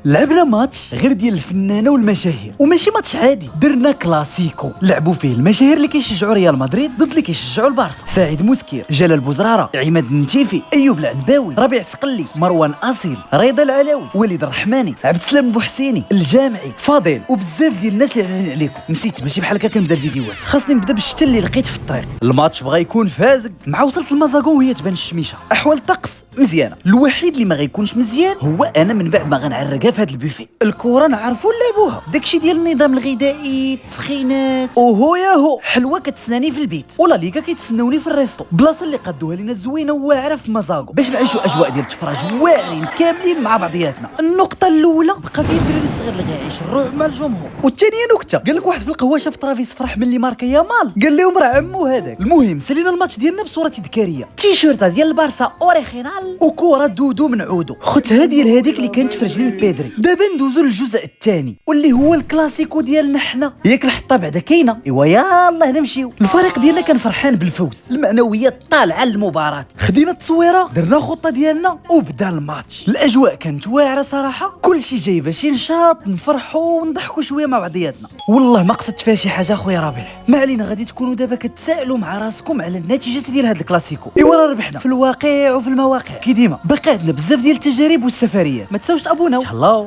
لعبنا ماتش غير ديال الفنانه والمشاهير، وماشي ماتش عادي، درنا كلاسيكو لعبوا فيه المشاهير اللي كيشجعوا ريال مدريد ضد اللي كيشجعوا البارسا. سعيد موسكير، جلال بوزراره، عماد النتيفي، ايوب العنباوي، ربيع السقلي، مروان اصيل، رضا العلاوي، وليد الرحماني، عبد السلام بوحسيني، الجامعي، فاضل، وبزاف ديال الناس اللي عزيزين عليكم. نسيت ماشي بحال هكا كنبدا الفيديوهات، خاصني نبدا بالشتا اللي لقيت في الطريق. الماتش بغا يكون فازق، مع وصلت المزاغون وهي تبان الشميشه. احوال الطقس مزيانه، الوحيد اللي ما غيكونش مزيان هو انا من بعد ما غنعرقها في هذا البوفي. الكره نعرفوا نلعبوها، داكشي ديال النظام الغذائي، التسخينات، اوهو ياهو، حلوه كتسناني في البيت، ولا ليكا كيتسناوني في الريستو، بلاصه اللي قادوها لينا زوينه وواعره في مزاغو باش نعيشوا اجواء ديال التفراج واعرين كاملين مع بعضياتنا. النقطه الاولى بقى فيه الدراري الصغير اللي غيعيش الروح مع الجمهور، والثانيه نكته، قال لك واحد في القهوه شاف ترافيس فرح ملي ماركا يامال، قال لهم راه عمو هذاك. المهم سالينا الماتش ديالنا بصوره تذكاريه، تيشيرت ديال البارسا اوريجينال وكره دودو من عودو، ختها ديال هذيك اللي كانت في رجلين البيدري. دابا ندوزو للجزء الثاني واللي هو الكلاسيكو ديالنا حنا، ياك الحطه بعدا كاينه. ايوا يالله نمشيو. الفريق ديالنا كان فرحان بالفوز، المعنويات طالعه للمباراه، خدينا التصويره، درنا خطه ديالنا وبدا الماتش. الاجواء كانت واعره صراحه، كلشي جاي باش نشاط نفرحوا ونضحكوا شويه مع بعضياتنا. والله ما قصدت فيها شي حاجه اخويا ربيع، ما علينا. غادي تكونوا دابا كتسائلوا مع راسكم على النتيجه ديال هذا الكلاسيكو. ايوا راه ربحنا في الواقع وفي المواقع كي ديما. باقي عندنا بزاف ديال التجارب والسفريات، ما تساوش تابوناو. تهلاو.